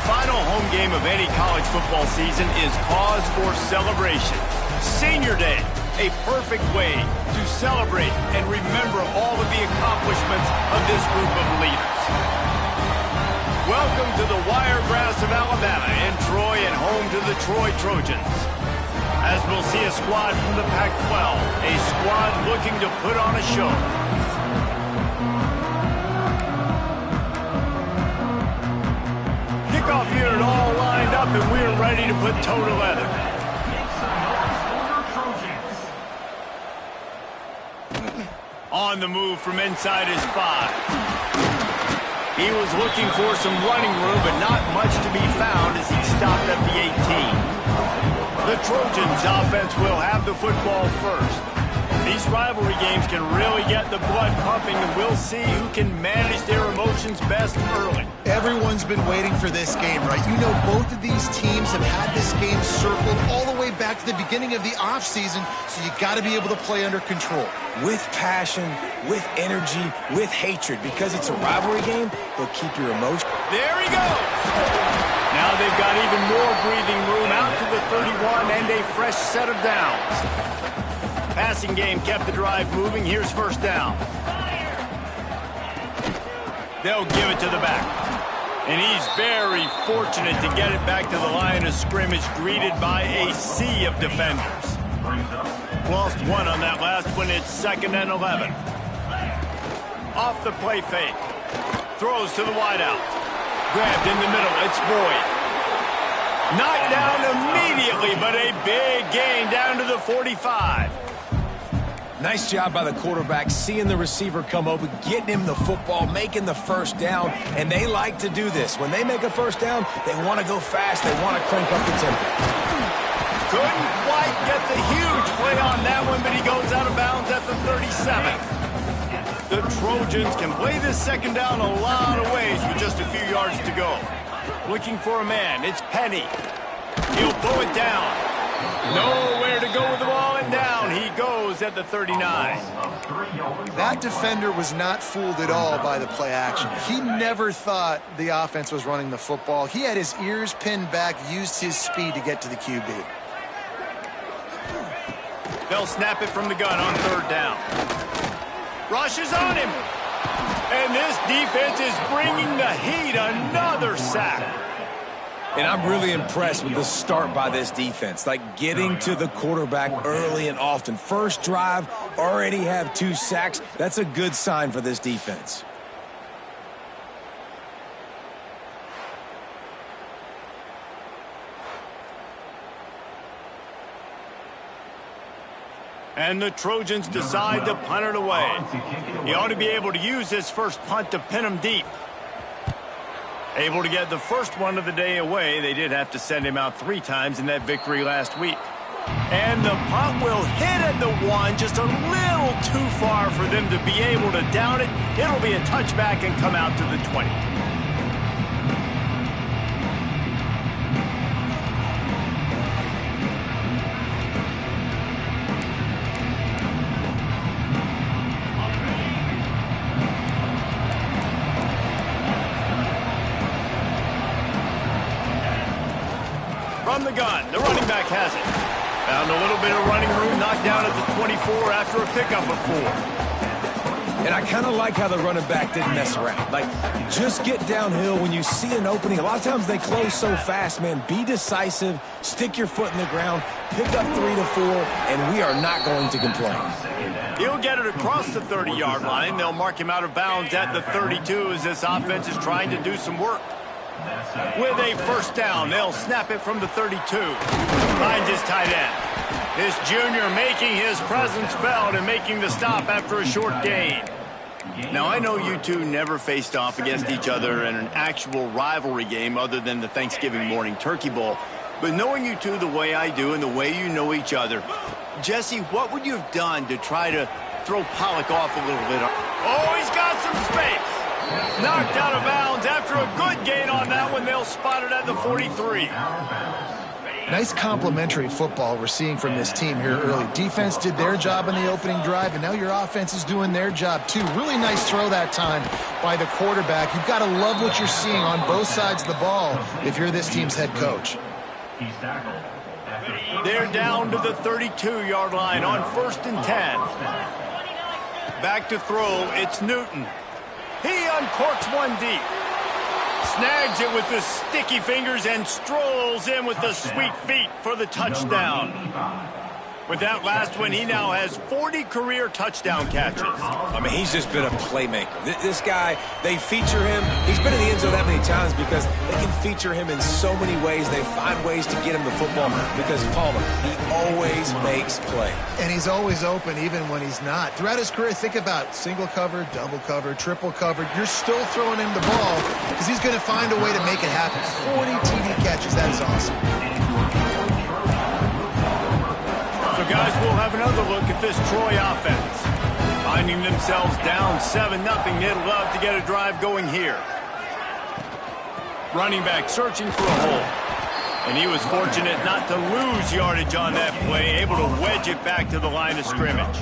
final home game of any college football season is cause for celebration. Senior Day, a perfect way to celebrate and remember all of the accomplishments of this group of leaders. Welcome to the Wiregrass of Alabama in Troy and home to the Troy Trojans. As we'll see a squad from the Pac-12, a squad looking to put on a show. Kickoff unit all lined up and we're ready to put toe to leather. On the move from inside his 5. He was looking for some running room, but not much to be found as he stopped at the 18. The Trojans offense will have the football first. These rivalry games can really get the blood pumping, and we'll see who can manage their emotions best early. Everyone's been waiting for this game, right? You know, both of these teams have had this game circled all the way back to the beginning of the offseason, so you got to be able to play under control. With passion, with energy, with hatred, because it's a rivalry game, but keep your emotion. There he goes! Now they've got even more breathing room out to the 31 and a fresh set of downs. Passing game kept the drive moving. Here's first down. They'll give it to the back. And he's very fortunate to get it back to the line of scrimmage, greeted by a sea of defenders. Lost one on that last one. It's 2nd and 11. Off the play fake. Throws to the wideout. Grabbed in the middle. It's Boyd. Knocked down immediately, but a big gain down to the 45. Nice job by the quarterback, seeing the receiver come open, getting him the football, making the first down, and they like to do this. When they make a first down, they want to go fast, they want to crank up the tempo. Couldn't quite get the huge play on that one, but he goes out of bounds at the 37. The Trojans can play this second down a lot of ways with just a few yards to go. Looking for a man, it's Penny. He'll pull it down. Nowhere to go with the ball, and down he goes at the 39. That defender was not fooled at all by the play action. He never thought the offense was running the football. He had his ears pinned back, used his speed to get to the QB. They'll snap it from the gun on 3rd down. Rushes on him. And this defense is bringing the heat. Another sack. And I'm really impressed with the start by this defense, like getting to the quarterback early and often. First drive, already have 2 sacks. That's a good sign for this defense. And the Trojans decide to punt it away. He ought to be able to use his first punt to pin him deep. Able to get the first one of the day away. They did have to send him out 3 times in that victory last week. And the punt will hit at the 1, just a little too far for them to be able to down it. It'll be a touchback and come out to the 20. From the gun, the running back has it. Found a little bit of running room, knocked down at the 24 after a pickup of 4. And I kind of like how the running back didn't mess around. Like, just get downhill when you see an opening. A lot of times they close so fast, man. Be decisive, stick your foot in the ground, pick up 3 to 4, and we are not going to complain. He'll get it across the 30-yard line. They'll mark him out of bounds at the 32 as this offense is trying to do some work. With a first down, they'll snap it from the 32. Finds his tight end. This junior making his presence felt and making the stop after a short gain. Now, I know you two never faced off against each other in an actual rivalry game other than the Thanksgiving morning Turkey Bowl. But knowing you two the way I do and the way you know each other, Jesse, what would you have done to try to throw Pollock off a little bit? Oh, he's got some space. Knocked out of bounds after a good gain on that one. They'll spot it at the 43. Nice complementary football we're seeing from this team here early. Defense did their job in the opening drive, and now your offense is doing their job too. Really nice throw that time by the quarterback. You've got to love what you're seeing on both sides of the ball if you're this team's head coach. They're down to the 32-yard line on 1st and 10. Back to throw, it's Newton. He uncorks one deep. Snags it with the sticky fingers and strolls in with the sweet feet for the touchdown. With that last one, he now has 40 career touchdown catches. I mean, he's just been a playmaker. This guy, they feature him. He's been in the end zone that many times because they can feature him in so many ways. They find ways to get him the football because, Palmer, he always makes plays. And he's always open even when he's not. Throughout his career, think about single cover, double cover, triple cover. You're still throwing him the ball because he's going to find a way to make it happen. 40 TD catches, that is awesome. So, guys, we'll have another look at this Troy offense. Finding themselves down 7-0, they'd love to get a drive going here. Running back searching for a hole. And he was fortunate not to lose yardage on that play, able to wedge it back to the line of scrimmage.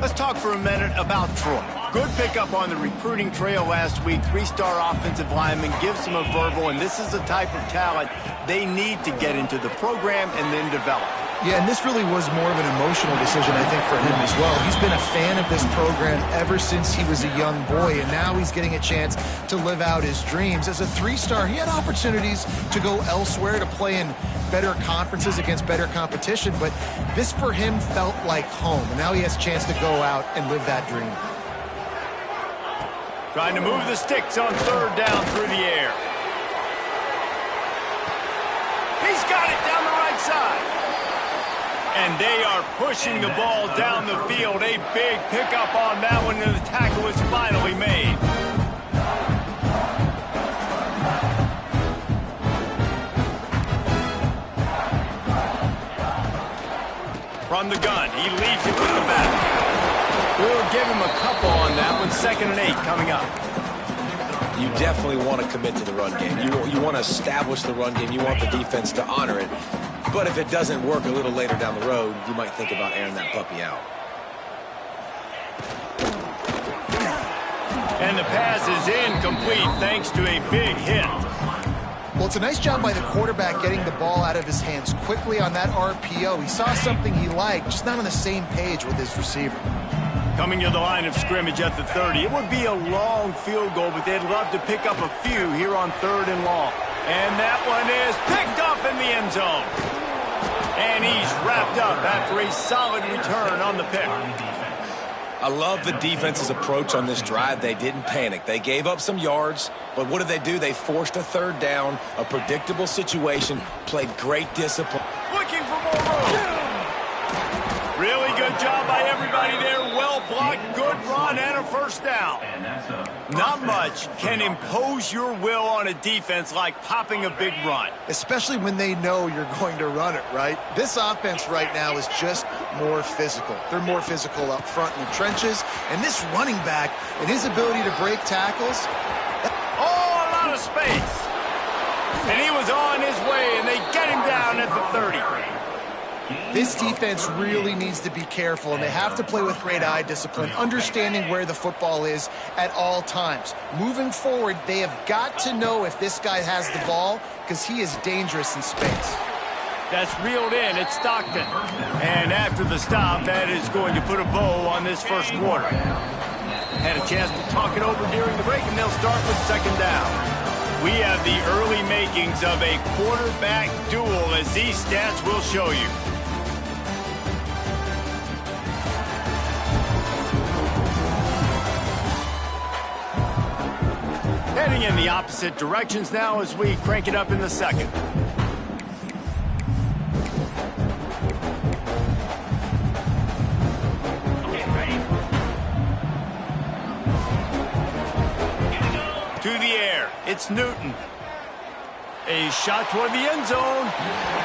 Let's talk for a minute about Troy. Good pickup on the recruiting trail last week. 3-star offensive lineman gives them a verbal, and this is the type of talent they need to get into the program and then develop. Yeah, and this really was more of an emotional decision, I think, for him as well. He's been a fan of this program ever since he was a young boy, and now he's getting a chance to live out his dreams. As a 3-star, he had opportunities to go elsewhere, to play in better conferences against better competition, but this for him felt like home, and now he has a chance to go out and live that dream. Trying to move the sticks on 3rd down through the air. He's got it down the right side. And they are pushing the ball down the field. A big pickup on that one, and the tackle is finally made. From the gun, he leaves it with the back. We'll give him a couple on that one. 2nd and 8 coming up. You definitely want to commit to the run game. You want to establish the run game. You want the defense to honor it. But if it doesn't work a little later down the road, you might think about airing that puppy out. And the pass is incomplete thanks to a big hit. Well, it's a nice job by the quarterback getting the ball out of his hands quickly on that RPO. He saw something he liked, just not on the same page with his receiver. Coming to the line of scrimmage at the 30. It would be a long field goal, but they'd love to pick up a few here on 3rd and long. And that one is picked up in the end zone. And he's wrapped up after a solid return on the pick. I love the defense's approach on this drive. They didn't panic. They gave up some yards, but what did they do? They forced a 3rd down, a predictable situation, played great discipline. Looking for more room. Really good job by everybody there. Well blocked, good run, and a 1st down. Not much can impose your will on a defense like popping a big run. Especially when they know you're going to run it, right? This offense right now is just more physical. They're more physical up front in the trenches. And this running back and his ability to break tackles. Oh, a lot of space. And he was on his way, and they get him down at the 30. This defense really needs to be careful, and they have to play with great eye discipline, understanding where the football is at all times. Moving forward, they have got to know if this guy has the ball, because he is dangerous in space. That's reeled in. It's Stockton. And after the stop, that is going to put a bow on this 1st quarter. Had a chance to talk it over during the break, and they'll start with 2nd down. We have the early makings of a quarterback duel, as these stats will show you. Heading in the opposite directions now as we crank it up in the 2nd. To the air, it's Newton. A shot toward the end zone,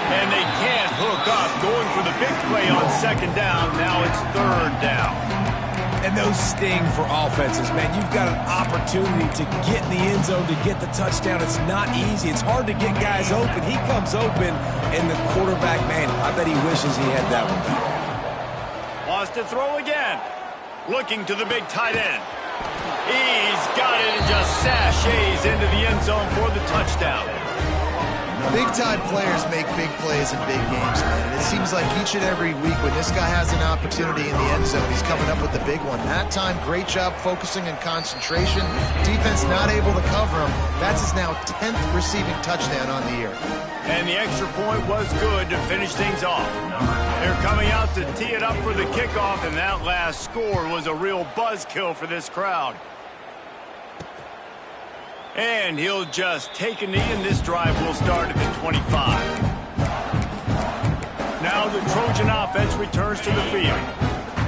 and they can't hook up. Going for the big play on 2nd down. Now it's 3rd down. And those sting for offenses, man. You've got an opportunity to get in the end zone, to get the touchdown. It's not easy. It's hard to get guys open. He comes open, and the quarterback, man, I bet he wishes he had that one back. Wants to throw again. Looking to the big tight end. He's got it and just sashays into the end zone for the touchdown. Big-time players make big plays in big games, man. And it seems like each and every week when this guy has an opportunity in the end zone, he's coming up with the big one. That time, great job focusing and concentration. Defense not able to cover him. That's his now 10th receiving touchdown on the year. And the extra point was good to finish things off. They're coming out to tee it up for the kickoff, and that last score was a real buzzkill for this crowd. And he'll just take a knee, and this drive will start at the 25. Now the Trojan offense returns to the field.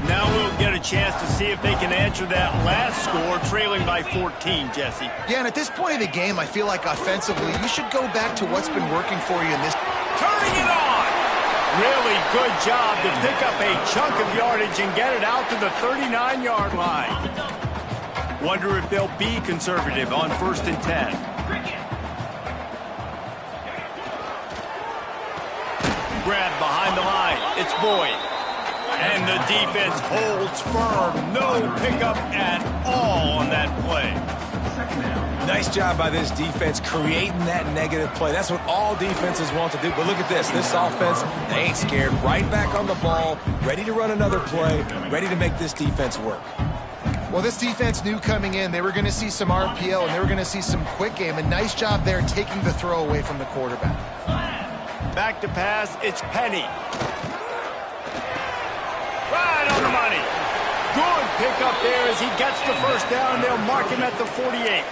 Now we'll get a chance to see if they can answer that last score, trailing by 14, Jesse. Yeah, and at this point of the game, I feel like offensively, you should go back to what's been working for you in this. Turning it on! Really good job to pick up a chunk of yardage and get it out to the 39-yard line. Wonder if they'll be conservative on 1st and 10. Grab behind the line. It's Boyd. And the defense holds firm. No pickup at all on that play. Nice job by this defense creating that negative play. That's what all defenses want to do. But look at this. This offense, they ain't scared. Right back on the ball, ready to run another play, ready to make this defense work. Well, this defense knew coming in they were going to see some RPO and they were going to see some quick game. A nice job there taking the throw away from the quarterback. Back to pass, it's Penny. Right on the money. Good pickup there as he gets the first down. They'll mark him at the 48.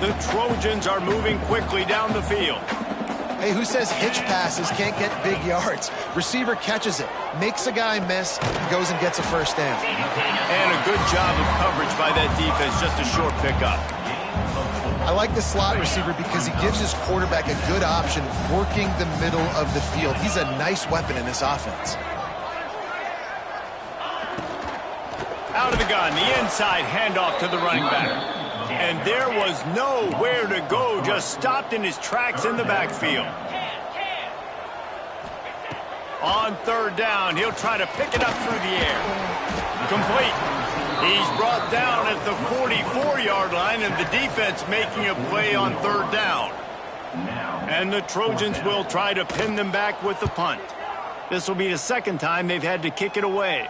The Trojans are moving quickly down the field. Hey, who says hitch passes can't get big yards? Receiver catches it, makes a guy miss, goes and gets a first down. And a good job of coverage by that defense, just a short pickup. I like the slot receiver because he gives his quarterback a good option working the middle of the field. He's a nice weapon in this offense. Out of the gun, the inside handoff to the running back. And there was nowhere to go, just stopped in his tracks in the backfield. On 3rd down, he'll try to pick it up through the air. Complete. He's brought down at the 44-yard line, and the defense making a play on 3rd down. And the Trojans will try to pin them back with the punt. This will be the 2nd time they've had to kick it away.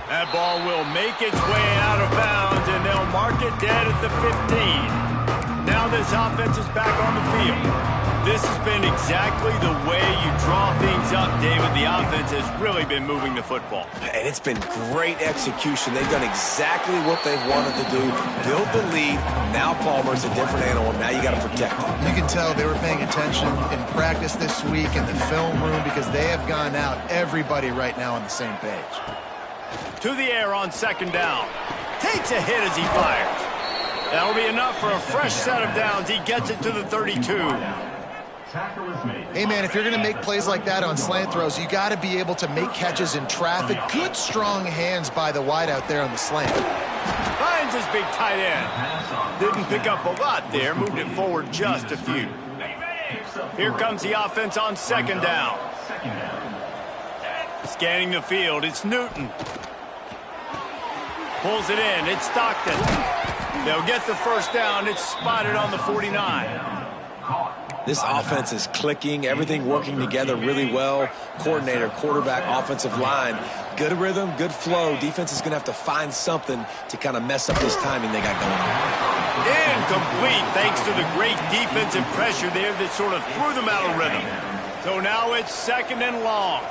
That ball will make its way out of bounds, and they'll mark it dead at the 15. Now this offense is back on the field. This has been exactly the way you draw things up, David. The offense has really been moving the football. And it's been great execution. They've done exactly what they've wanted to do. Build the lead. Now Palmer's a different animal. Now you got to protect him. You can tell they were paying attention in practice this week in the film room because they have gone out, everybody right now on the same page. To the air on 2nd down. Takes a hit as he fires. That'll be enough for a fresh set of downs. He gets it to the 32. Hey, man, if you're going to make plays like that on slant throws, you got to be able to make catches in traffic. Good, strong hands by the wide out there on the slant. Finds his big tight end. Didn't pick up a lot there. Moved it forward just a few. Here comes the offense on 2nd down. Scanning the field, it's Newton. Pulls it in, it's Stockton. They'll get the first down. It's spotted on the 49. This offense is clicking, everything working together really well. Coordinator, quarterback, offensive line. Good rhythm, good flow. Defense is going to have to find something to kind of mess up this timing they got going on. Incomplete thanks to the great defensive pressure there that sort of threw them out of rhythm. So now it's 2nd and long.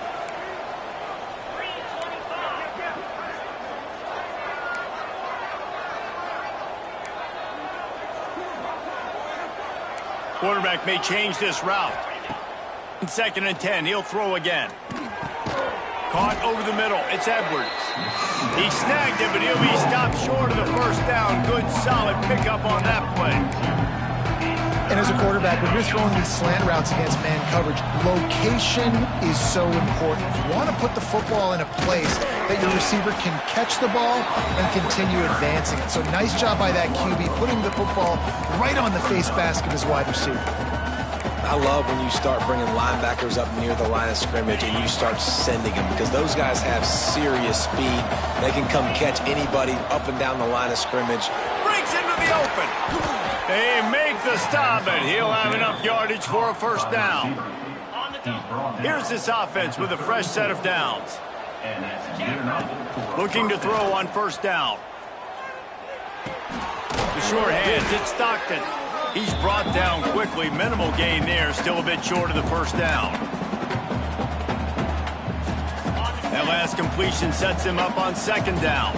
Quarterback may change this route. 2nd and 10, he'll throw again. Caught over the middle, it's Edwards. He snagged it, but he'll be stopped short of the first down. Good, solid pickup on that play. And as a quarterback, when you're throwing these slant routes against man coverage, location is so important. You want to put the football in a place that your receiver can catch the ball and continue advancing it. So nice job by that QB, putting the football right on the face mask of his wide receiver. I love when you start bringing linebackers up near the line of scrimmage and you start sending them, because those guys have serious speed. They can come catch anybody up and down the line of scrimmage. Breaks into the open. They make the stop, and he'll have enough yardage for a first down. Here's this offense with a fresh set of downs. Looking to throw on first down. The short hands, it's Stockton. He's brought down quickly. Minimal gain there, still a bit short of the first down. That last completion sets him up on second down.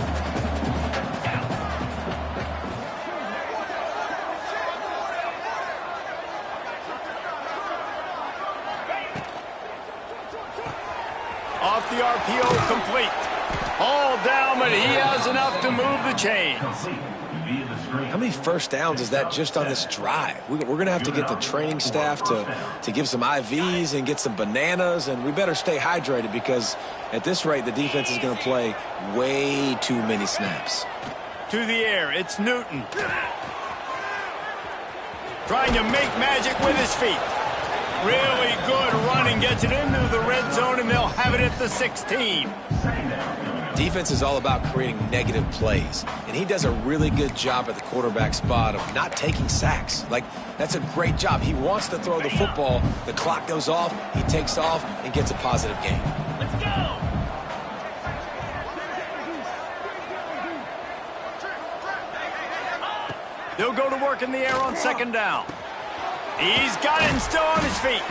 Off the RPO, complete. All down, but he has enough to move the chains. How many first downs is that just on this drive? We're going to have to get the training staff to give some IVs and get some bananas, and we better stay hydrated, because at this rate, the defense is going to play way too many snaps. To the air, it's Newton. Trying to make magic with his feet. Really good running, gets it into the red zone, and they'll have it at the 16. Defense is all about creating negative plays, and he does a really good job at the quarterback spot of not taking sacks. Like, that's a great job. He wants to throw the football. The clock goes off, he takes off, and gets a positive gain. Let's go! They'll go to work in the air on second down. He's got him still on his feet.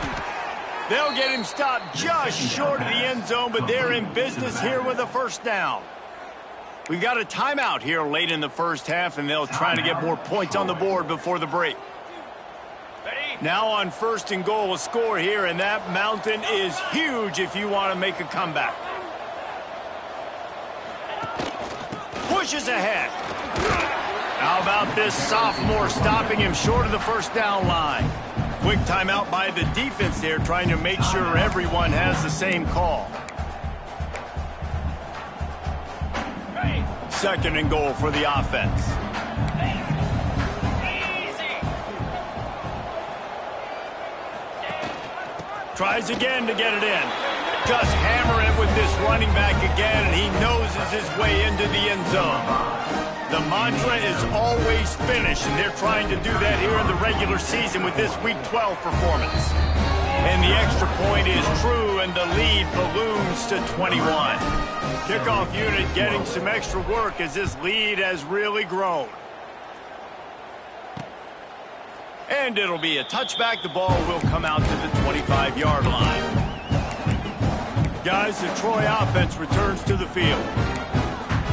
They'll get him stopped just short of the end zone, but they're in business here with a first down. We've got a timeout here late in the first half, and they'll try to get more points on the board before the break. Now on first and goal, a score here, and that mountain is huge if you want to make a comeback. Pushes ahead. How about this sophomore stopping him short of the first down line? Quick timeout by the defense there, trying to make sure everyone has the same call. Second and goal for the offense. Tries again to get it in. Just hammer it with this running back again, and he noses his way into the end zone. The mantra is always finish, and they're trying to do that here in the regular season with this Week 12 performance. And the extra point is true, and the lead balloons to 21. Kickoff unit getting some extra work as this lead has really grown. And it'll be a touchback. The ball will come out to the 25-yard line. Guys, the Troy offense returns to the field.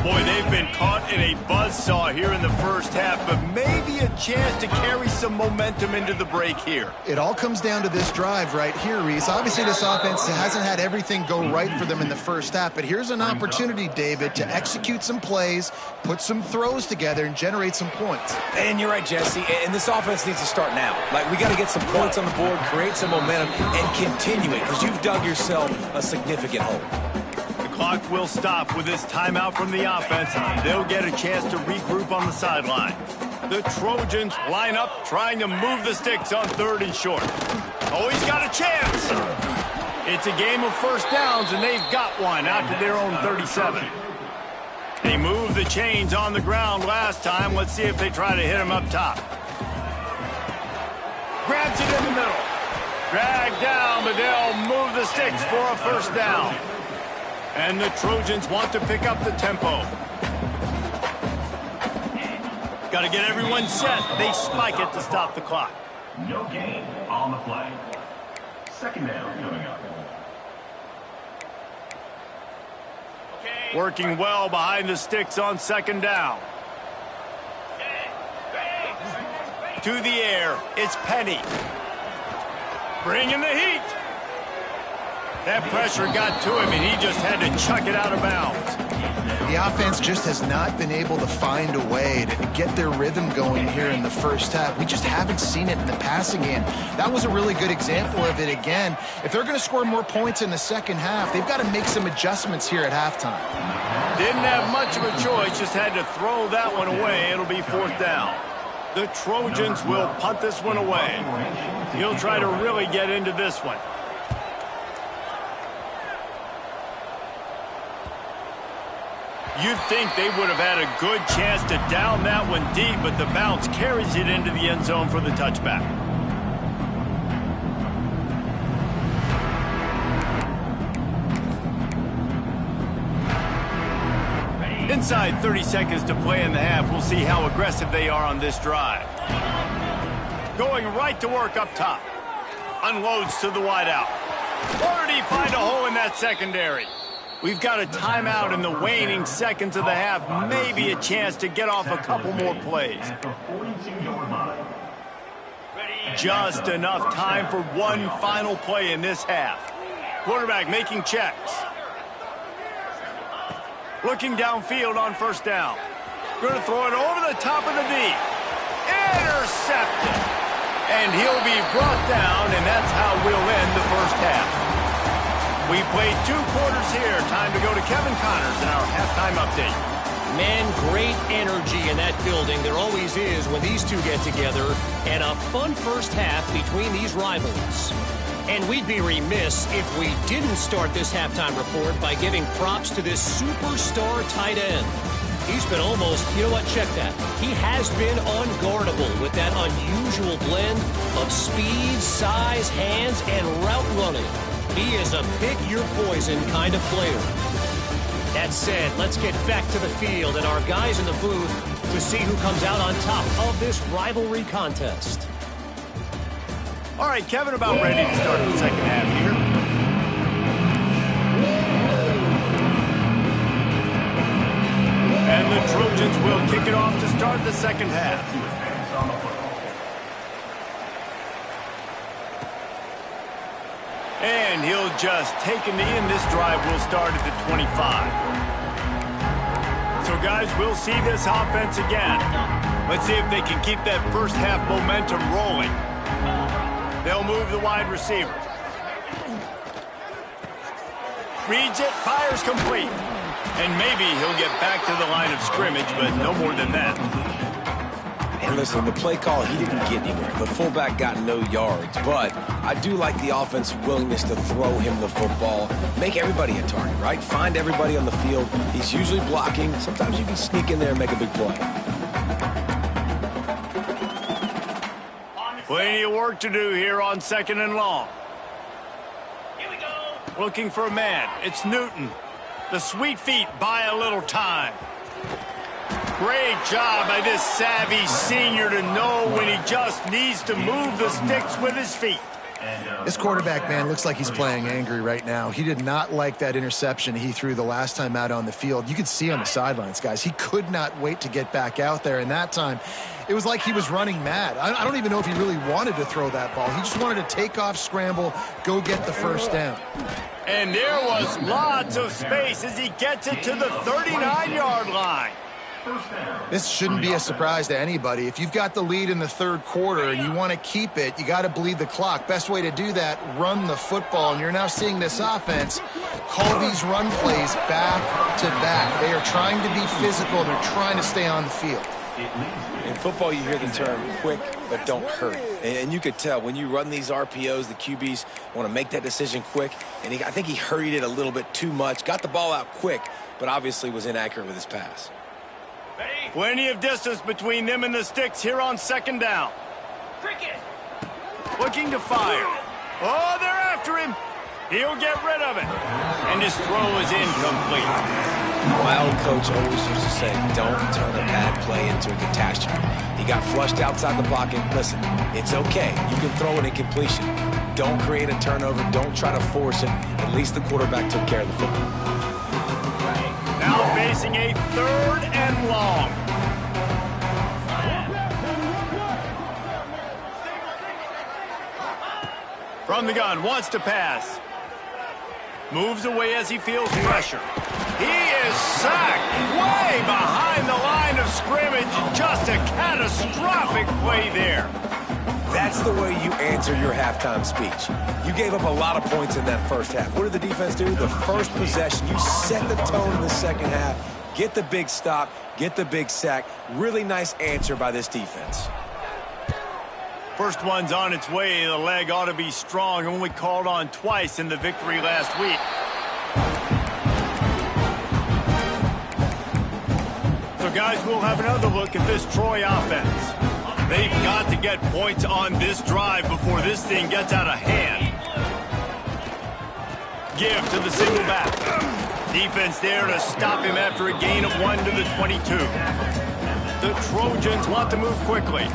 Boy, they've been caught in a buzzsaw here in the first half, but maybe a chance to carry some momentum into the break here. It all comes down to this drive right here, Reese. Obviously, this offense hasn't had everything go right for them in the first half, but here's an opportunity, David, to execute some plays, put some throws together, and generate some points. And you're right, Jesse, and this offense needs to start now. Like, we got to get some points on the board, create some momentum, and continue it, because you've dug yourself a significant hole. Clock will stop with this timeout from the offense. They'll get a chance to regroup on the sideline. The Trojans line up, trying to move the sticks on third and short. Oh, he's got a chance. It's a game of first downs, and they've got one out to their own 37. They moved the chains on the ground last time. Let's see if they try to hit him up top. Grabs it in the middle. Dragged down, but they'll move the sticks for a first down. And the Trojans want to pick up the tempo. Got to get everyone set. They spike it to stop the clock. No gain on the play. Second down coming up. Working well behind the sticks on second down. To the air, it's Penny. Bringing the heat. That pressure got to him, and he just had to chuck it out of bounds. The offense just has not been able to find a way to get their rhythm going here in the first half. We just haven't seen it in the passing game. That was a really good example of it again. If they're going to score more points in the second half, they've got to make some adjustments here at halftime. Didn't have much of a choice, just had to throw that one away. It'll be 4th down. The Trojans will punt this one away. He'll try to really get into this one. You'd think they would have had a good chance to down that one deep, but the bounce carries it into the end zone for the touchback. Inside 30 seconds to play in the half. We'll see how aggressive they are on this drive. Going right to work up top. Unloads to the wideout. Or did he find a hole in that secondary? We've got a timeout in the waning seconds of the half. Maybe a chance to get off a couple more plays. Just enough time for one final play in this half. Quarterback making checks. Looking downfield on 1st down. Going to throw it over the top of the D. Intercepted. And he'll be brought down, and that's how we'll end the first half. We played 2 quarters here. Time to go to Kevin Connors in our halftime update. Man, great energy in that building. There always is when these two get together. And a fun first half between these rivals. And we'd be remiss if we didn't start this halftime report by giving props to this superstar tight end. He's been almost, you know what, check that. He has been unguardable with that unusual blend of speed, size, hands, and route running. He is a pick-your-poison kind of player. That said, let's get back to the field and our guys in the booth to see who comes out on top of this rivalry contest. All right, Kevin, about ready to start the second half here. And the Trojans will kick it off to start the second half. And he'll just take a knee, and this drive will start at the 25. So, guys, we'll see this offense again. Let's see if they can keep that first half momentum rolling. They'll move the wide receiver. Reads it, fires complete. And maybe he'll get back to the line of scrimmage, but no more than that. And listen, the play call, he didn't get anywhere. The fullback got no yards, but I do like the offense's willingness to throw him the football. Make everybody a target, right? Find everybody on the field. He's usually blocking. Sometimes you can sneak in there and make a big play. Plenty of work to do here on 2nd and long. Here we go. Looking for a man. It's Newton. The sweet feet buy a little time. Great job by this savvy senior to know when he just needs to move the sticks with his feet. This quarterback, man, looks like he's playing angry right now. He did not like that interception he threw the last time out on the field. You could see on the sidelines, guys, he could not wait to get back out there. And that time, it was like he was running mad. I don't even know if he really wanted to throw that ball. He just wanted to take off, scramble, go get the first down. And there was lots of space as he gets it to the 39-yard line. This shouldn't be a surprise to anybody. If you've got the lead in the 3rd quarter and you want to keep it, you got to bleed the clock. Best way to do that, run the football. And you're now seeing this offense call these run plays back to back. They are trying to be physical. They're trying to stay on the field. In football, you hear the term quick, but don't hurry. And you could tell when you run these RPOs, the QBs want to make that decision quick. And I think he hurried it a little bit too much. Got the ball out quick, but obviously was inaccurate with his pass. Plenty of distance between them and the sticks here on 2nd down. Looking to fire. Oh, they're after him. He'll get rid of it. And his throw is incomplete. My old coach always used to say, don't turn a bad play into a catastrophe. He got flushed outside the pocket. Listen, it's okay. You can throw an incompletion. Don't create a turnover. Don't try to force it. At least the quarterback took care of the football. Now facing a 3rd and long. From the gun, wants to pass. Moves away as he feels pressure. He is sacked way behind the line of scrimmage. Just a catastrophic play there. That's the way you answer your halftime speech. You gave up a lot of points in that first half. What did the defense do? The first possession, you set the tone in the second half. Get the big stop, get the big sack. Really nice answer by this defense. First one's on its way. The leg ought to be strong. Only called on twice in the victory last week. So, guys, we'll have another look at this Troy offense. They've got to get points on this drive before this thing gets out of hand. Give to the single back. Defense there to stop him after a gain of 1 to the 22. The Trojans want to move quickly.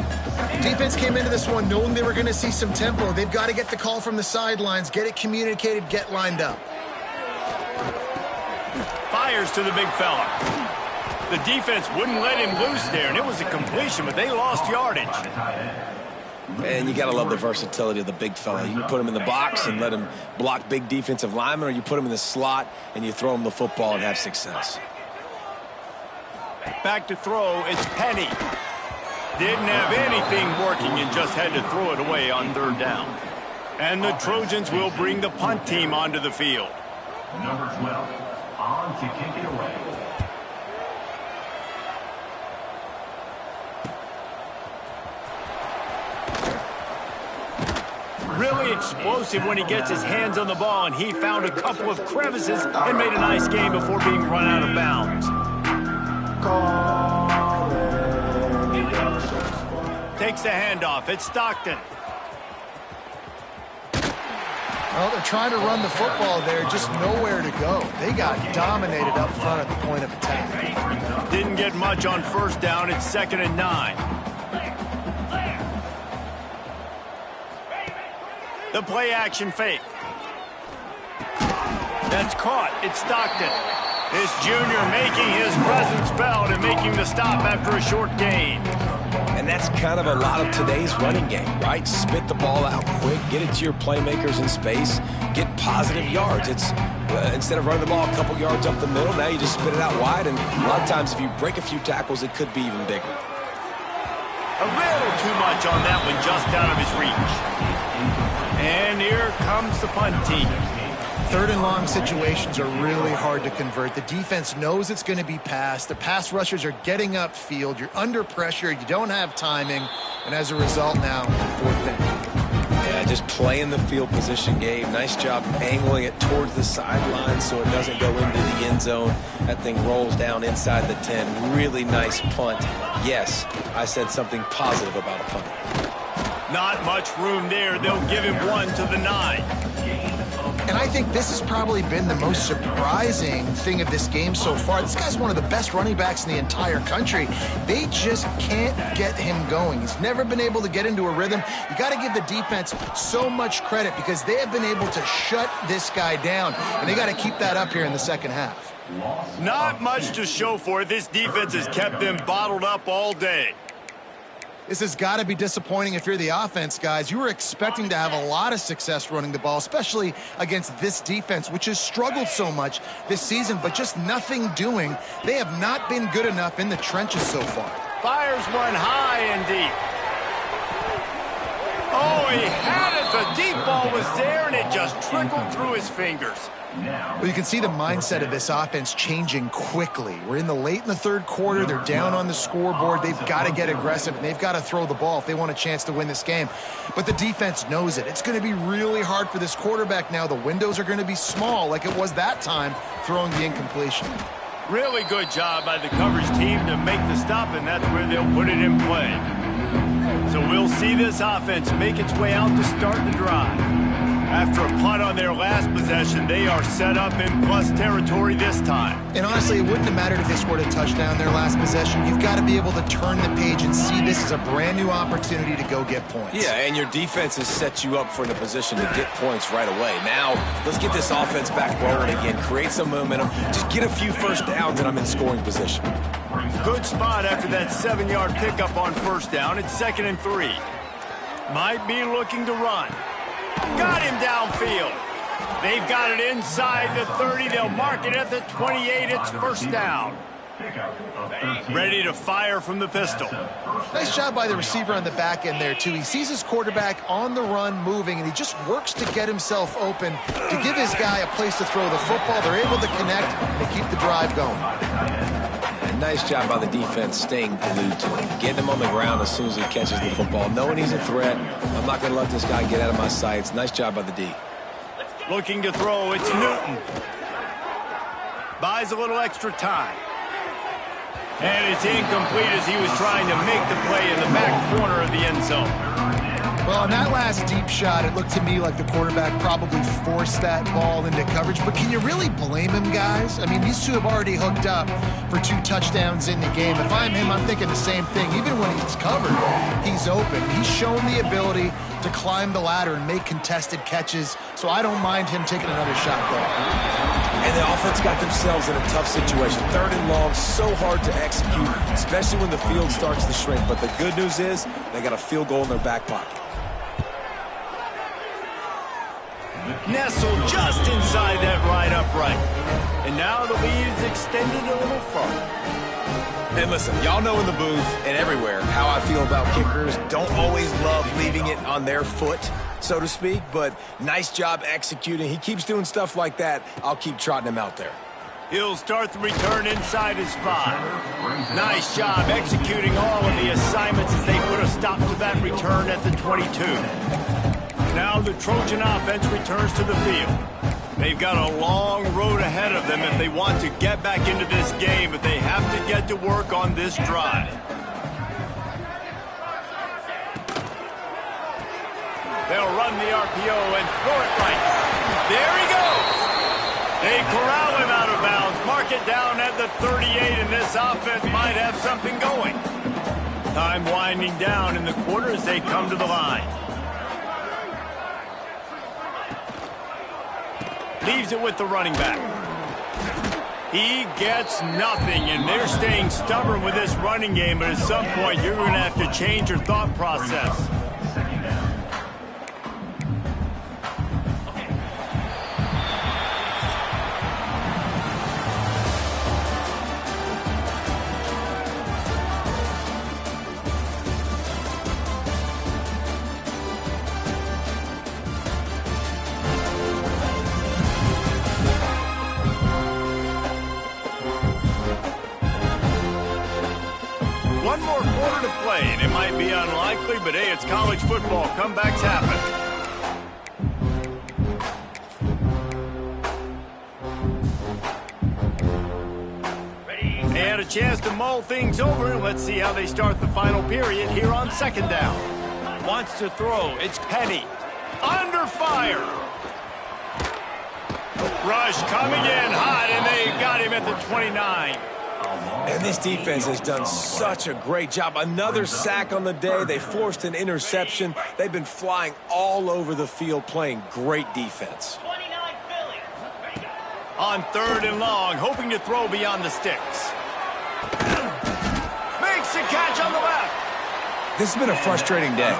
Defense came into this one knowing they were going to see some tempo. They've got to get the call from the sidelines, get it communicated, get lined up. Fires to the big fella. The defense wouldn't let him loose there, and it was a completion, but they lost yardage. Man, you got to love the versatility of the big fella. You can put him in the box and let him block big defensive linemen, or you put him in the slot and you throw him the football and have success. Back to throw, it's Penny. Didn't have anything working and just had to throw it away on third down. And the Trojans will bring the punt team onto the field. Number 12, on to kick it away. Really explosive when he gets his hands on the ball, and he found a couple of crevices and made a nice game before being run out of bounds. Takes the handoff. It's Stockton. Well, they're trying to run the football there, just nowhere to go. They got dominated up front at the point of attack. Didn't get much on first down. It's 2nd and 9. The play action fake. That's caught. It's Stockton. This junior making his presence felt and making the stop after a short gain. And that's kind of a lot of today's running game, right? Spit the ball out quick, get it to your playmakers in space, get positive yards. It's instead of running the ball a couple yards up the middle, now you just spit it out wide, and a lot of times if you break a few tackles, it could be even bigger. A little too much on that one, just out of his reach. And here comes the punt team. 3rd and long situations are really hard to convert. The defense knows it's going to be passed. The pass rushers are getting upfield. You're under pressure. You don't have timing. And as a result now, 4th down. Yeah, just playing the field position game. Nice job angling it towards the sideline so it doesn't go into the end zone. That thing rolls down inside the 10. Really nice punt. Yes, I said something positive about a punt. Not much room there. They'll give him 1 to the 9. And I think this has probably been the most surprising thing of this game so far. This guy's one of the best running backs in the entire country. They just can't get him going. He's never been able to get into a rhythm. You got to give the defense so much credit because they have been able to shut this guy down, and they got to keep that up here in the second half. Not much to show for it. This defense has kept them bottled up all day. This has got to be disappointing if you're the offense, guys. You were expecting to have a lot of success running the ball, especially against this defense, which has struggled so much this season, but just nothing doing. They have not been good enough in the trenches so far. Fires one high and deep. Oh, he had it. The deep ball was there, and it just trickled through his fingers. Well, you can see the mindset of this offense changing quickly. We're in the 3rd quarter. They're down on the scoreboard. They've got to get aggressive, and they've got to throw the ball if they want a chance to win this game. But the defense knows it. It's going to be really hard for this quarterback now. The windows are going to be small like it was that time throwing the incompletion. Really good job by the coverage team to make the stop, and that's where they'll put it in play. So we'll see this offense make its way out to start the drive. After a punt on their last possession, they are set up in plus territory this time. And honestly, it wouldn't have mattered if they scored a touchdown their last possession. You've got to be able to turn the page and see this as a brand new opportunity to go get points. Yeah, and your defense has set you up for the position to get points right away. Now, let's get this offense back rolling again, create some momentum, just get a few first downs, and I'm in scoring position. Good spot after that 7-yard pickup on first down. It's 2nd and 3. Might be looking to run. Got him downfield. They've got it inside the 30. They'll mark it at the 28. It's first down. Ready to fire from the pistol. Nice job by the receiver on the back end there, too. He sees his quarterback on the run moving, and he just works to get himself open to give his guy a place to throw the football. They're able to connect and keep the drive going. And nice job by the defense staying glued to him, getting him on the ground as soon as he catches the football, knowing he's a threat. I'm not going to let this guy get out of my sights. Nice job by the D. Looking to throw, it's Newton. Buys a little extra time. And it's incomplete as he was trying to make the play in the back corner of the end zone. Well, on that last deep shot, it looked to me like the quarterback probably forced that ball into coverage. But can you really blame him, guys? I mean, these two have already hooked up for 2 touchdowns in the game. If I'm him, I'm thinking the same thing. Even when he's covered, he's open. He's shown the ability to climb the ladder and make contested catches. So I don't mind him taking another shot there. And the offense got themselves in a tough situation. 3rd and long, so hard to execute, especially when the field starts to shrink. But the good news is they got a field goal in their back pocket. Nestled just inside that right upright. And now the lead is extended a little further. And listen, y'all know in the booth and everywhere how I feel about kickers. Don't always love leaving it on their foot, so to speak, but nice job executing. He keeps doing stuff like that. I'll keep trotting him out there. He'll start the return inside his 5. Nice job executing all of the assignments as they put a stop to that return at the 22. Now the Trojan offense returns to the field. They've got a long road ahead of them if they want to get back into this game, but they have to get to work on this drive. They'll run the RPO and throw it right. There he goes. They corral him out of bounds, mark it down at the 38, and this offense might have something going. Time winding down in the quarter as they come to the line. Leaves it with the running back. He gets nothing, and they're staying stubborn with this running game, but at some point you're going to have to change your thought process. One more quarter to play, and it might be unlikely, but hey, it's college football. Comebacks happen. They had a chance to mull things over, and let's see how they start the final period here on 2nd down. Wants to throw. It's Petty. Under fire. Rush coming in hot, and they got him at the 29. And this defense has done such a great job. Another sack on the day. They forced an interception. They've been flying all over the field, playing great defense. On 3rd and long, hoping to throw beyond the sticks. Makes the catch on the left. This has been a frustrating day.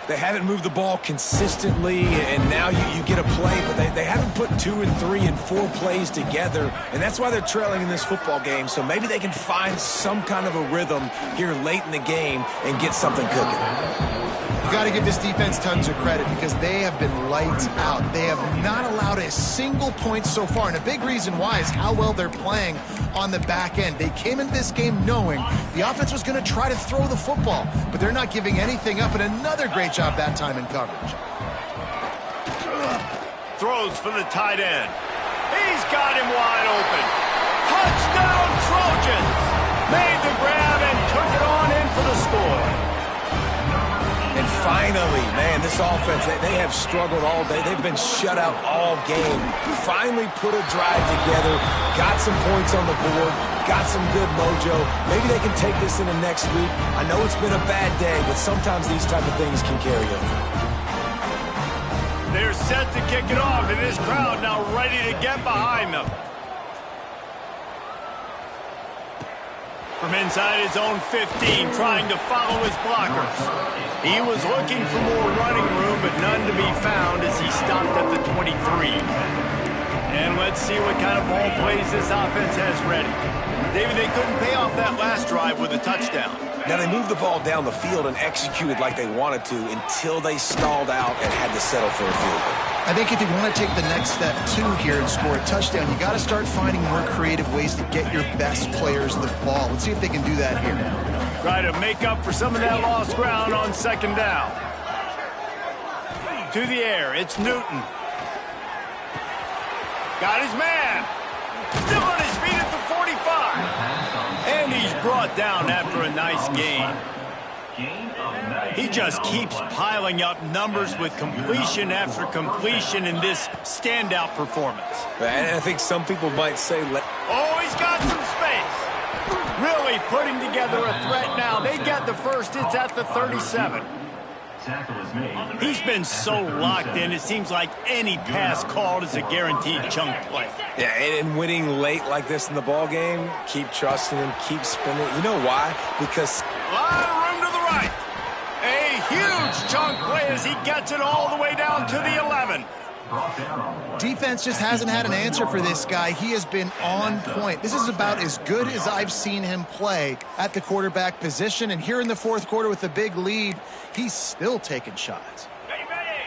They haven't moved the ball consistently, and now you get a play, but they haven't put 2 and 3 and 4 plays together, and that's why they're trailing in this football game. So maybe they can find some kind of a rhythm here late in the game and get something cooking. You got to give this defense tons of credit because they have been lights out. They have not allowed a single point so far, and a big reason why is how well they're playing on the back end. They came into this game knowing the offense was going to try to throw the football, but they're not giving anything up, and another great job that time in coverage. Throws for the tight end. He's got him wide open. Touchdown Trojans! Made the grab and took it on in for the score. And finally, man, this offense, they have struggled all day. They've been shut out all game. Finally put a drive together, got some points on the board, got some good mojo. Maybe they can take this into next week. I know it's been a bad day, but sometimes these type of things can carry over. They're set to kick it off, and this crowd now ready to get behind them. From inside his own 15, trying to follow his blockers. He was looking for more running room, but none to be found as he stopped at the 23. And let's see what kind of ball plays this offense has ready. David, they couldn't pay off that last drive with a touchdown. Now, they moved the ball down the field and executed like they wanted to until they stalled out and had to settle for a field goal. I think if you want to take the next step, too, here and score a touchdown, you got to start finding more creative ways to get your best players the ball. Let's see if they can do that here. Try to make up for some of that lost ground on second down. To the air, it's Newton. Got his man. Still on his feet at the 45. And he's brought down after a nice gain. He just keeps piling up numbers with completion after completion in this standout performance. And I think some people might say... Oh, he's got some space. Really putting together a threat now. They got the first. It's at the 37. He's been so locked in, it seems like any pass called is a guaranteed chunk play. Yeah, and winning late like this in the ball game, keep trusting him, keep spinning. You know why? Because... A lot of room to the right. A huge chunk play as he gets it all the way down to the 11. Defense just hasn't had an answer for this guy. He has been on point. This is about as good as I've seen him play at the quarterback position. And here in the fourth quarter with a big lead, he's still taking shots.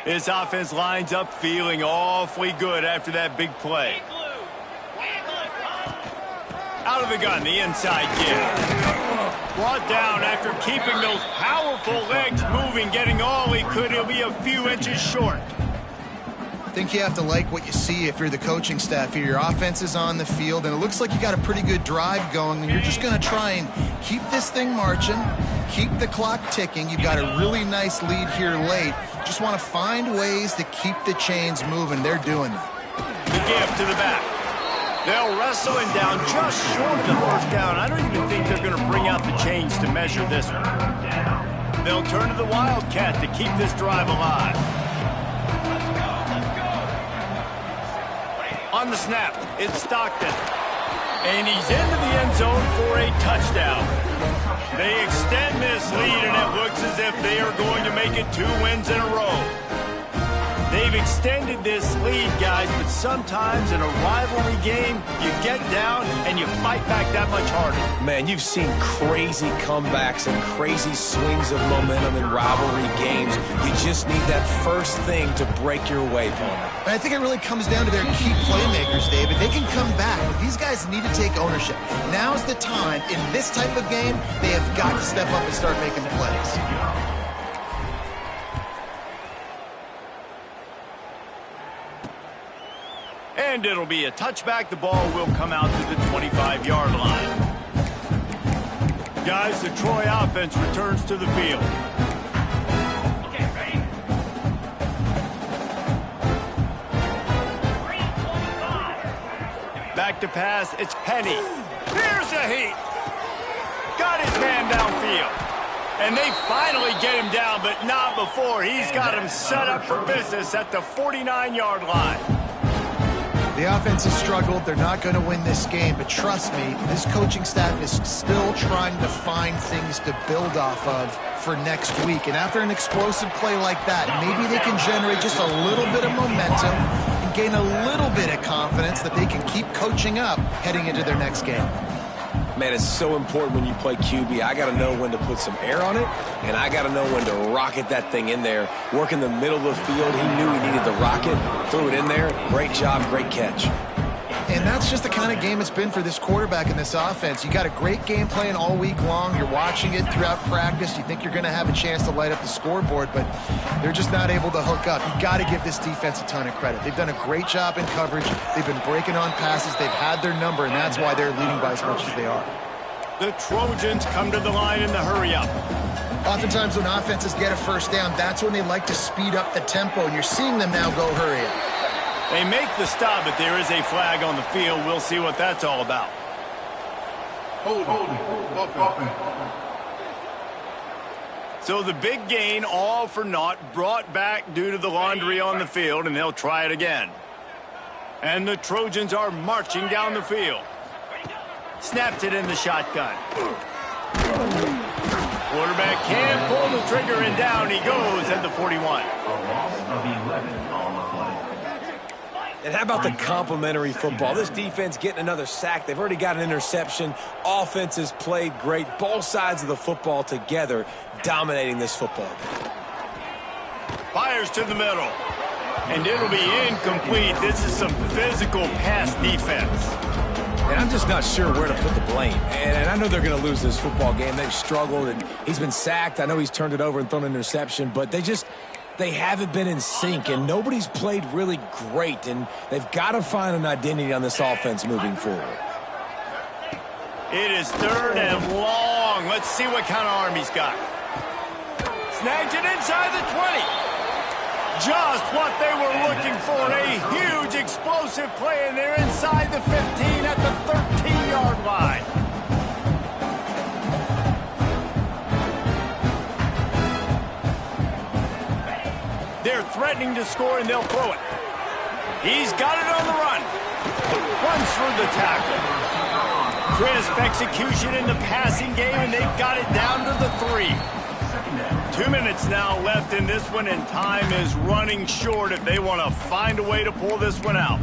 His offense lines up feeling awfully good after that big play. Out of the gun, the inside give. Brought down after keeping those powerful legs moving, getting all he could. He'll be a few inches short. I think you have to like what you see if you're the coaching staff here. Your offense is on the field, and it looks like you got a pretty good drive going, and you're just going to try and keep this thing marching, keep the clock ticking. You've got a really nice lead here late. Just want to find ways to keep the chains moving. They're doing that. The give to the back. They'll wrestle him down just short of the first down. I don't even think they're going to bring out the chains to measure this one. They'll turn to the Wildcat to keep this drive alive. On the snap, it's Stockton. And he's into the end zone for a touchdown. They extend this lead, and it looks as if they are going to make it 2 wins in a row. They've extended this lead, guys, but sometimes in a rivalry game, you get down and you fight back that much harder. Man, you've seen crazy comebacks and crazy swings of momentum in rivalry games. You just need that first thing to break your way, Palmer. And I think it really comes down to their key playmakers, David. They can come back, but these guys need to take ownership. Now's the time. In this type of game, they have got to step up and start making plays. And it'll be a touchback. The ball will come out to the 25-yard line. Guys, the Troy offense returns to the field. Okay, ready? Back to pass. It's Penny. Here's a heat. Got his man downfield. And they finally get him down, but not before. He's got him set up for business at the 49-yard line. The offense has struggled. They're not going to win this game, but trust me, this coaching staff is still trying to find things to build off of for next week. And after an explosive play like that, maybe they can generate just a little bit of momentum and gain a little bit of confidence that they can keep coaching up heading into their next game. Man, it's so important when you play QB. I got to know when to put some air on it, and I got to know when to rocket that thing in there. Work in the middle of the field. He knew he needed the rocket, threw it in there. Great job, great catch. And that's just the kind of game it's been for this quarterback in this offense. You got a great game plan all week long. You're watching it throughout practice. You think you're going to have a chance to light up the scoreboard, but they're just not able to hook up. You got to give this defense a ton of credit. They've done a great job in coverage. They've been breaking on passes. They've had their number, and that's why they're leading by as much as they are. The Trojans come to the line in the hurry-up. Oftentimes when offenses get a first down, that's when they like to speed up the tempo, and you're seeing them now go hurry up. They make the stop, but there is a flag on the field. We'll see what that's all about. So the big gain, all for naught, brought back due to the laundry on the field, and they'll try it again. And the Trojans are marching down the field. Snaps it in the shotgun. Quarterback can't pull the trigger, and down he goes at the 41. A loss of 11 on the play. And how about the complimentary football? This defense getting another sack. They've already got an interception. Offense has played great. Both sides of the football together dominating this football game. Fires to the middle. And it'll be incomplete. This is some physical pass defense. And I'm just not sure where to put the blame. And I know they're going to lose this football game. They've struggled, and he's been sacked. I know he's turned it over and thrown an interception, but they haven't been in sync, and nobody's played really great, and they've got to find an identity on this offense moving forward. It is 3rd and long. Let's see what kind of arm he's got. Snagged it inside the 20. Just what they were looking for. A huge explosive play, and they're inside the 15 at the 13-yard line. They're threatening to score, and they'll throw it. He's got it on the run. Runs through the tackle. Crisp execution in the passing game, and they've got it down to the 3. 2 minutes now left in this one, and time is running short if they want to find a way to pull this one out.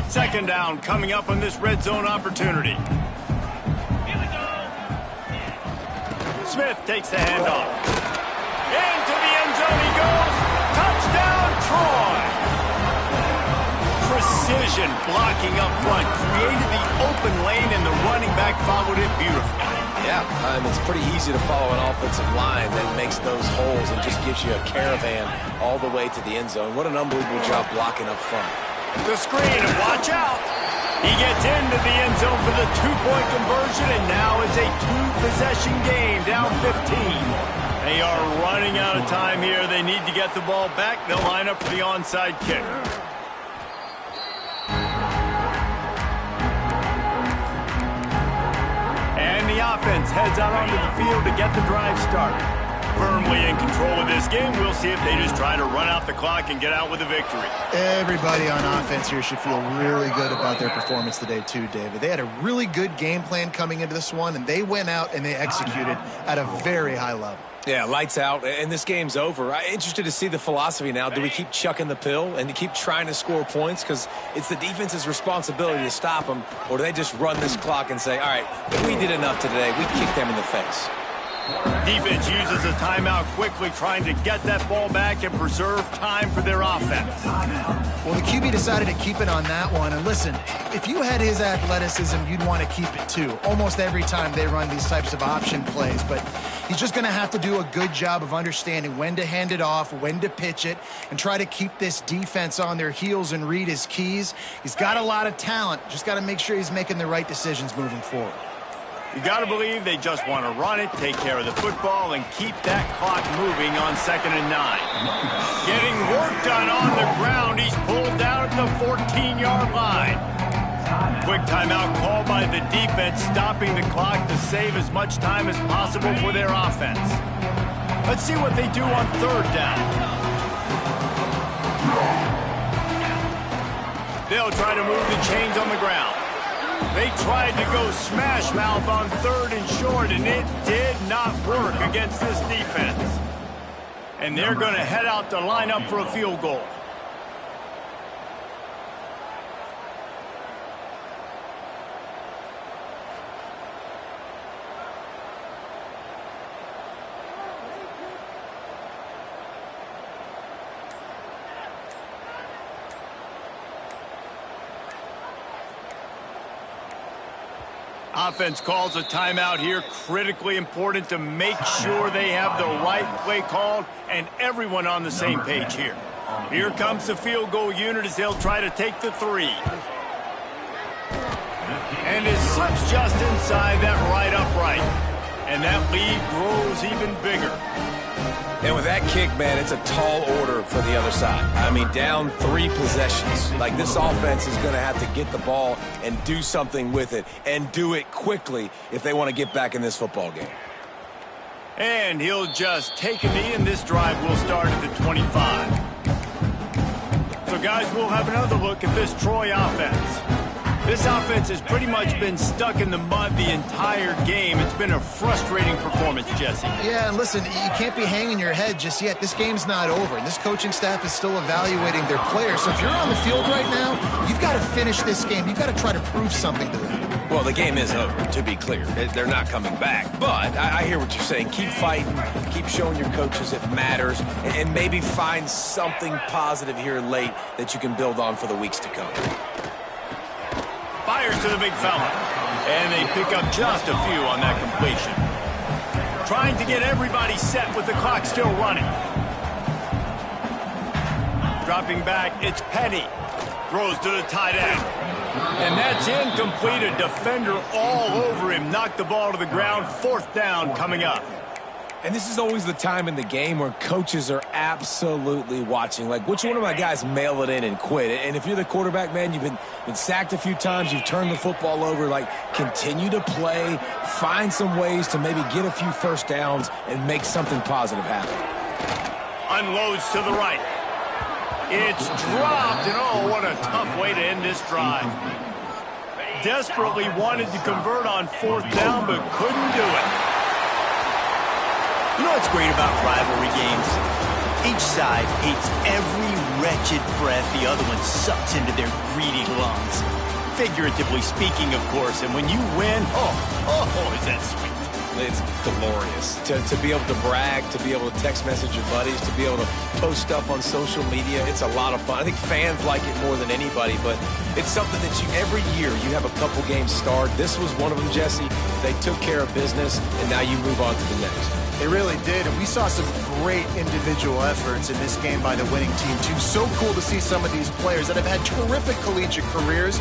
Second down coming up on this red zone opportunity. Smith takes the handoff. Into the end zone he goes. Touchdown, Troy! Precision blocking up front. Created the open lane, and the running back followed it beautifully. Yeah, it's pretty easy to follow an offensive line that makes those holes and just gives you a caravan all the way to the end zone. What an unbelievable job blocking up front. The screen, and watch out. He gets into the end zone for the 2-point conversion, and now it's a 2-possession game, down 15. They are running out of time here. They need to get the ball back. They'll line up for the onside kick. And the offense heads out onto the field to get the drive started. Firmly in control of this game. We'll see if they just try to run out the clock and get out with a victory. Everybody on offense here should feel really good about their performance today too, David. They had a really good game plan coming into this one, and they went out and they executed at a very high level. Yeah, lights out, and this game's over. I'm interested to see the philosophy now. Do we keep chucking the pill and keep trying to score points because it's the defense's responsibility to stop them, or do they just run this clock and say, all right, we did enough today. We kicked them in the face. Defense uses a timeout quickly, trying to get that ball back and preserve time for their offense. Well, the QB decided to keep it on that one. And listen, if you had his athleticism, you'd want to keep it too. Almost every time they run these types of option plays. But he's just going to have to do a good job of understanding when to hand it off, when to pitch it, and try to keep this defense on their heels and read his keys. He's got a lot of talent. Just got to make sure he's making the right decisions moving forward. You got to believe they just want to run it, take care of the football, and keep that clock moving on 2nd and 9. Getting work done on the ground. He's pulled down at the 14-yard line. Quick timeout called by the defense, stopping the clock to save as much time as possible for their offense. Let's see what they do on 3rd down. They'll try to move the chains on the ground. They tried to go smash mouth on 3rd and short, and it did not work against this defense. And they're going to head out to line up for a field goal. Offense calls a timeout here. Critically important to make sure they have the right play called and everyone on the same page here. Here comes the field goal unit as they'll try to take the 3. And it slips just inside that right upright. And that lead grows even bigger. And with that kick, man, it's a tall order for the other side. I mean, down 3 possessions. Like, this offense is going to have to get the ball and do something with it, and do it quickly if they want to get back in this football game. And he'll just take a knee, and this drive will start at the 25. So, guys, we'll have another look at this Troy offense. This offense has pretty much been stuck in the mud the entire game. It's been a frustrating performance, Jesse. Yeah, and listen, you can't be hanging your head just yet. This game's not over, and this coaching staff is still evaluating their players. So if you're on the field right now, you've got to finish this game. You've got to try to prove something to them. Well, the game is over, to be clear. They're not coming back. But I hear what you're saying. Keep fighting. Keep showing your coaches it matters. And maybe find something positive here late that you can build on for the weeks to come. Fires to the big fella. And they pick up just a few on that completion. Trying to get everybody set with the clock still running. Dropping back, it's Petty. Throws to the tight end. And that's incomplete. A defender all over him. Knocked the ball to the ground. 4th down coming up. And this is always the time in the game where coaches are absolutely watching. Like, which one of my guys mail it in and quit? And if you're the quarterback, man, you've been sacked a few times, you've turned the football over, like, continue to play, find some ways to maybe get a few first downs and make something positive happen. Unloads to the right. It's dropped, and oh, what a tough way to end this drive. Desperately wanted to convert on 4th down, but couldn't do it. You know what's great about rivalry games? Each side hates every wretched breath the other one sucks into their greedy lungs. Figuratively speaking, of course, and when you win, oh, is that sweet. It's glorious to be able to brag, to be able to text message your buddies, to be able to post stuff on social media. It's a lot of fun. I think fans like it more than anybody, but it's something that every year you have a couple games starred. This was one of them, Jesse. They took care of business, and now you move on to the next. They really did, and we saw some great individual efforts in this game by the winning team, too. So cool to see some of these players that have had terrific collegiate careers